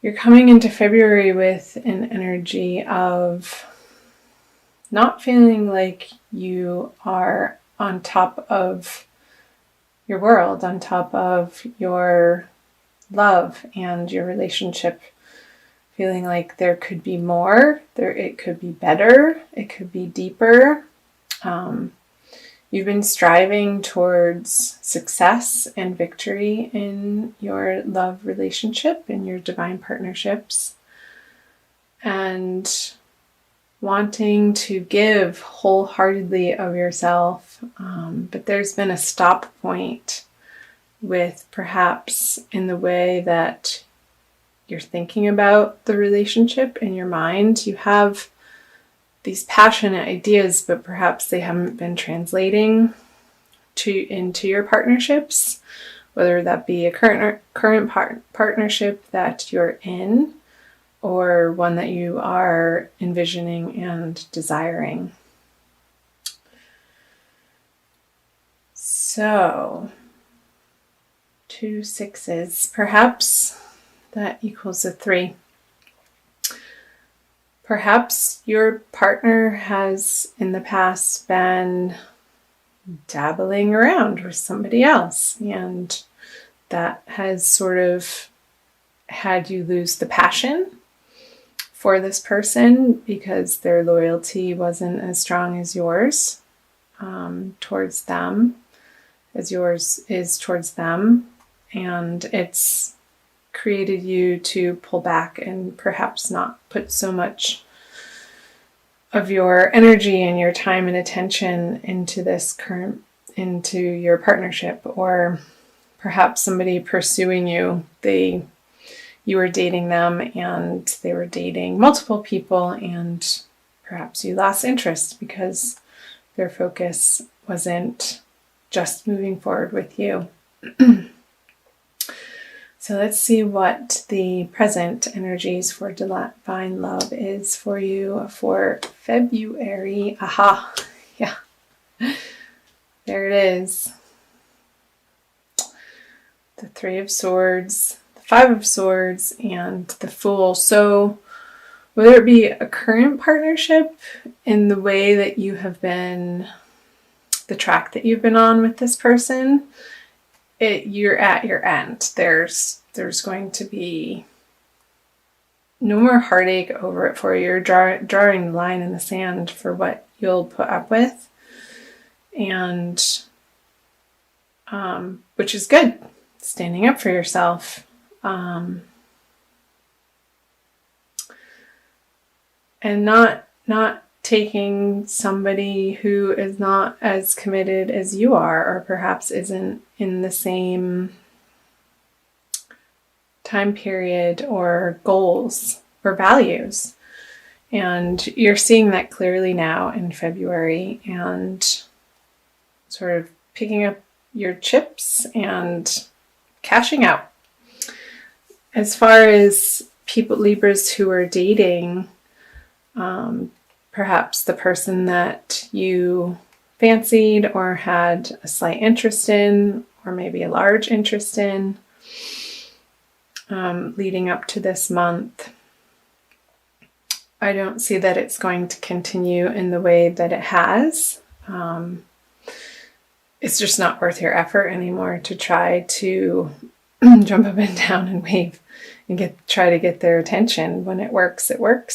You're coming into February with an energy of not feeling like you are on top of your world, on top of your love and your relationship, feeling like there could be more, it could be better, it could be deeper. You've been striving towards success and victory in your love relationship, in your divine partnerships, and wanting to give wholeheartedly of yourself. But there's been a stop point with perhaps in the way that you're thinking about the relationship in your mind. You have these passionate ideas, but perhaps they haven't been translating into your partnerships, whether that be a current partnership that you're in or one that you are envisioning and desiring. So, 2 6s, perhaps that equals a 3. Perhaps your partner has in the past been dabbling around with somebody else, and that has sort of had you lose the passion for this person because their loyalty wasn't as strong as yours towards them, as yours is towards them, and it's created you to pull back and perhaps not put so much of your energy and your time and attention into your partnership. Or perhaps somebody pursuing you, you were dating them and they were dating multiple people, and perhaps you lost interest because their focus wasn't just moving forward with you. So let's see what the present energies for divine love is for you for February. Aha, yeah, there it is. The 3 of Swords, the 5 of Swords, and the Fool. So whether it be a current partnership in the way that you have been, the track that you've been on with this person, you're at your end. There's going to be no more heartache over it for you. You're drawing the line in the sand for what you'll put up with, and which is good. Standing up for yourself. And not taking somebody who is not as committed as you are, or perhaps isn't in the same time period or goals or values. And you're seeing that clearly now in February, and sort of picking up your chips and cashing out. As far as people, Libras who are dating, perhaps the person that you fancied or had a slight interest in, or maybe a large interest in, leading up to this month, I don't see that it's going to continue in the way that it has. It's just not worth your effort anymore to try to jump up and down and wave and try to get their attention. When it works,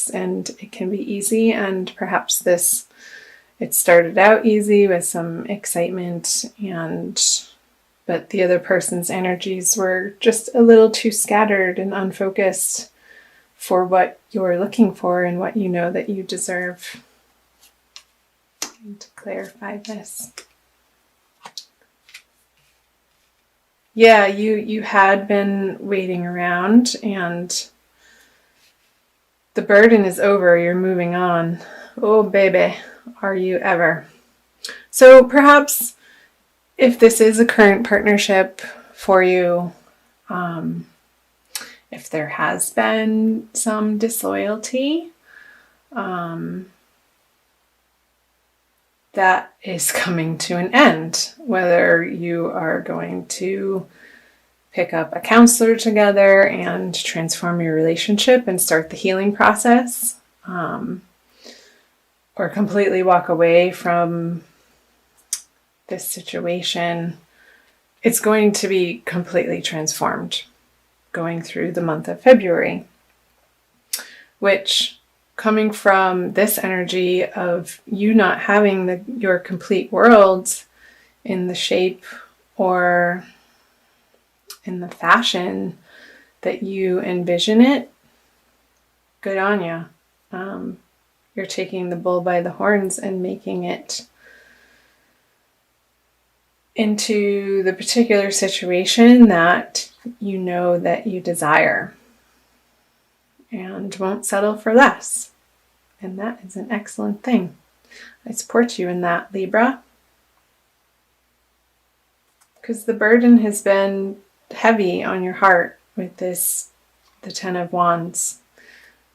and it can be easy. And perhaps it started out easy with some excitement, but the other person's energies were just a little too scattered and unfocused for what you're looking for and what you know that you deserve. And to clarify this. Yeah, you had been waiting around, and the burden is over. You're moving on. Oh, baby, are you ever. So perhaps if this is a current partnership for you, if there has been some disloyalty, that is coming to an end. Whether you are going to pick up a counselor together and transform your relationship and start the healing process, or completely walk away from this situation, it's going to be completely transformed going through the month of February, which, coming from this energy of you not having your complete world in the shape or in the fashion that you envision it, good on you. You're taking the bull by the horns and making it into the particular situation that you know that you desire, and won't settle for less. And that is an excellent thing. I support you in that, Libra. Because the burden has been heavy on your heart with this, the Ten of Wands,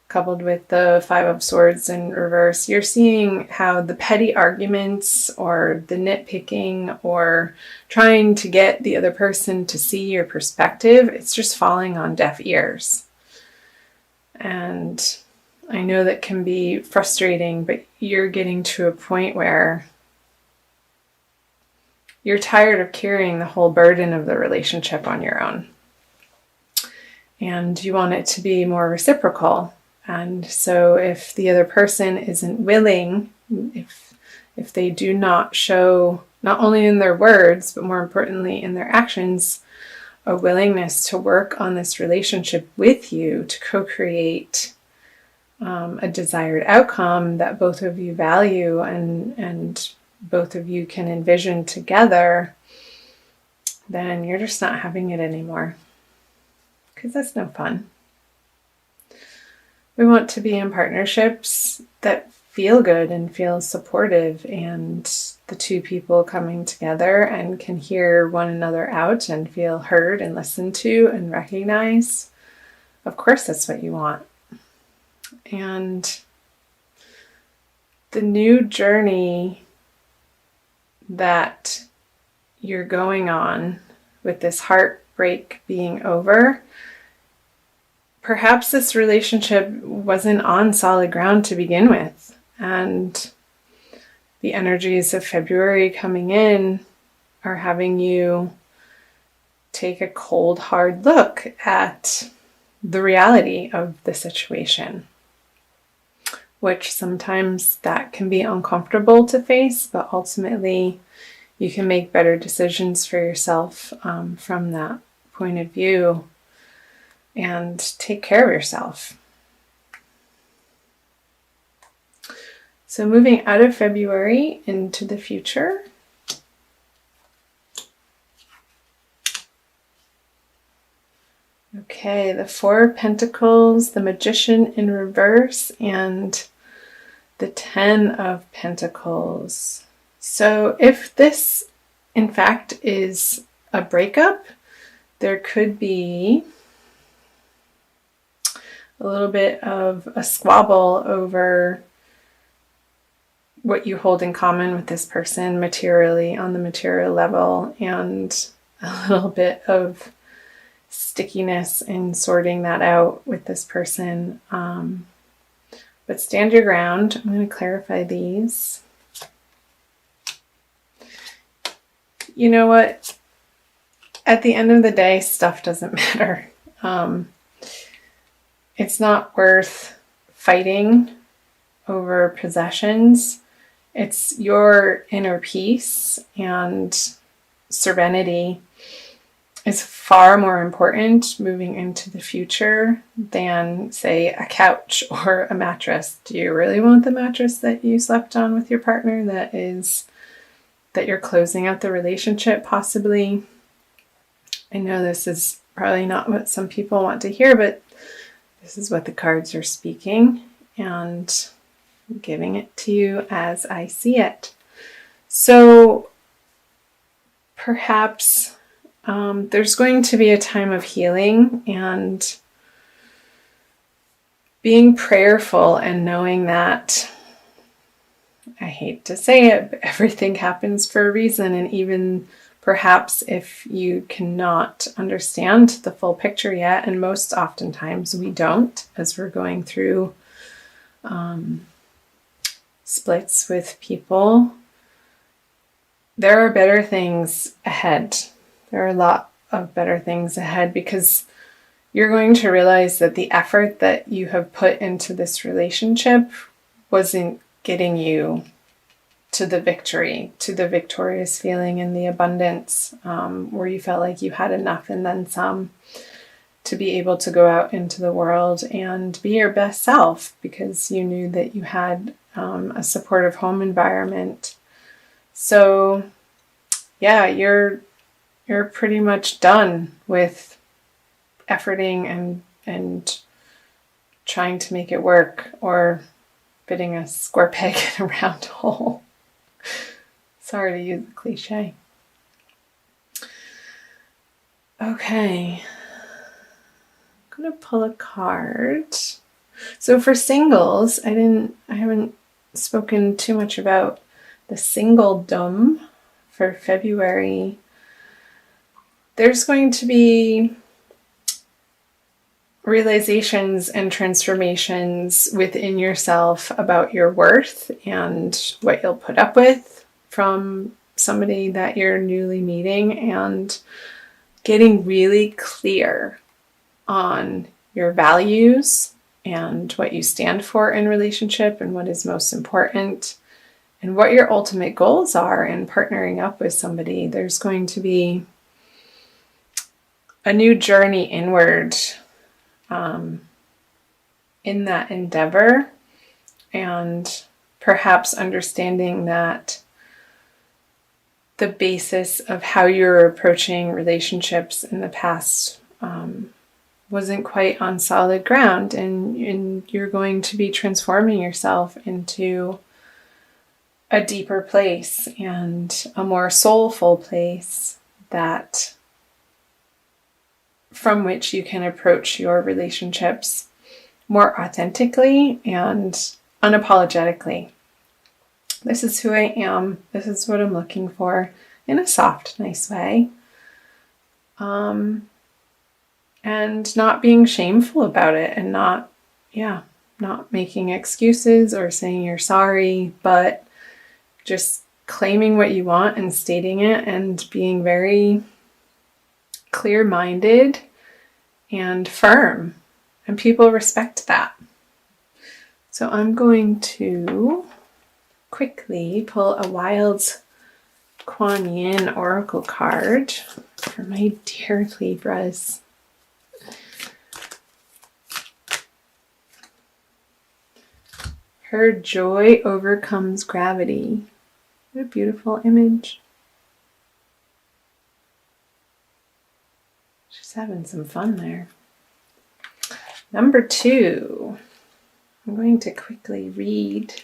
coupled with the Five of Swords in reverse. You're seeing how the petty arguments or the nitpicking or trying to get the other person to see your perspective, it's just falling on deaf ears. And I know that can be frustrating, but you're getting to a point where you're tired of carrying the whole burden of the relationship on your own. And you want it to be more reciprocal. And so if the other person isn't willing, if they do not show, not only in their words, but more importantly in their actions, a willingness to work on this relationship with you to co-create a desired outcome that both of you value and both of you can envision together, then you're just not having it anymore. Because that's no fun. We want to be in partnerships that feel good and feel supportive, and the two people coming together and can hear one another out and feel heard and listened to and recognized. Of course, that's what you want. And the new journey that you're going on with this heartbreak being over, perhaps this relationship wasn't on solid ground to begin with. And the energies of February coming in are having you take a cold, hard look at the reality of the situation, which sometimes that can be uncomfortable to face, but ultimately you can make better decisions for yourself from that point of view and take care of yourself. So moving out of February into the future. Okay, the Four of Pentacles, the Magician in reverse, and the Ten of Pentacles. So if this, in fact, is a breakup, there could be a little bit of a squabble over what you hold in common with this person materially, on the material level, and a little bit of stickiness in sorting that out with this person. But stand your ground. I'm going to clarify these. You know what? At the end of the day, stuff doesn't matter. It's not worth fighting over possessions. It's your inner peace and serenity is far more important moving into the future than, say, a couch or a mattress. Do you really want the mattress that you slept on with your partner that you're closing out the relationship possibly? I know this is probably not what some people want to hear, but this is what the cards are speaking, and I'm giving it to you as I see it. So perhaps there's going to be a time of healing and being prayerful and knowing that, I hate to say it, but everything happens for a reason, and even perhaps if you cannot understand the full picture yet, and most oftentimes we don't as we're going through splits with people, there are better things ahead. There are a lot of better things ahead, because you're going to realize that the effort that you have put into this relationship wasn't getting you to the victory, to the victorious feeling and the abundance, where you felt like you had enough and then some to be able to go out into the world and be your best self, because you knew that you had a supportive home environment. So yeah, you're pretty much done with efforting and trying to make it work, or fitting a square peg in a round hole. Sorry to use the cliche. Okay, I'm gonna pull a card. So for singles, I haven't spoken too much about the singledom for February. There's going to be realizations and transformations within yourself about your worth and what you'll put up with from somebody that you're newly meeting, and getting really clear on your values and what you stand for in relationship and what is most important and what your ultimate goals are in partnering up with somebody. There's going to be a new journey inward in that endeavor, and perhaps understanding that the basis of how you're approaching relationships in the past wasn't quite on solid ground, and you're going to be transforming yourself into a deeper place and a more soulful place that from which you can approach your relationships more authentically and unapologetically. This is who I am. This is what I'm looking for, in a soft, nice way. And not being shameful about it, and not making excuses or saying you're sorry, but just claiming what you want and stating it, and being very clear-minded and firm, and people respect that. So I'm going to quickly pull a Wild Kuan Yin oracle card for my dear Libras. Her joy overcomes gravity. What a beautiful image. She's having some fun there. Number 2. I'm going to quickly read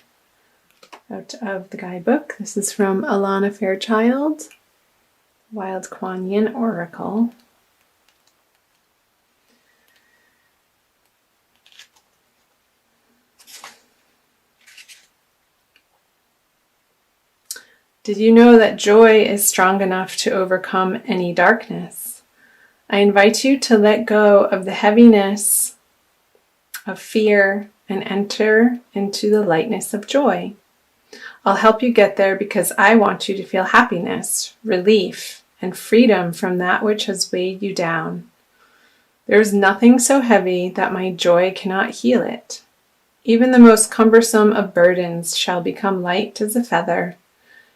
out of the guidebook. This is from Alana Fairchild, Wild Kuan Yin Oracle. Did you know that joy is strong enough to overcome any darkness? I invite you to let go of the heaviness of fear and enter into the lightness of joy. I'll help you get there because I want you to feel happiness, relief, and freedom from that which has weighed you down. There is nothing so heavy that my joy cannot heal it. Even the most cumbersome of burdens shall become light as a feather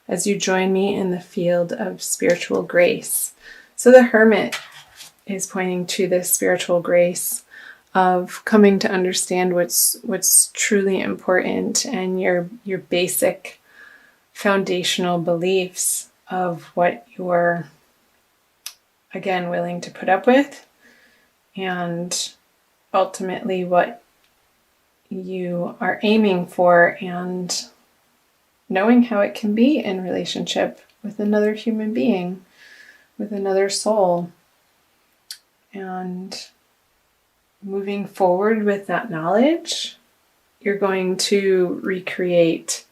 as you join me in the field of spiritual grace. So the Hermit is pointing to this spiritual grace of coming to understand what's truly important, and your basic foundational beliefs of what you're, again, willing to put up with, and ultimately what you are aiming for, and knowing how it can be in relationship with another human being, with another soul, and moving forward with that knowledge, you're going to recreate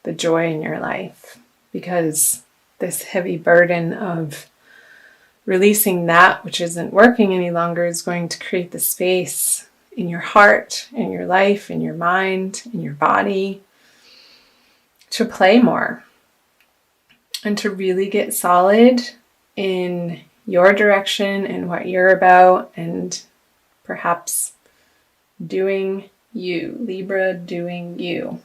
the joy in your life, because this heavy burden of releasing that which isn't working any longer is going to create the space in your heart, in your life, in your mind, in your body to play more and to really get solid in your direction and what you're about, and perhaps doing you, Libra, doing you.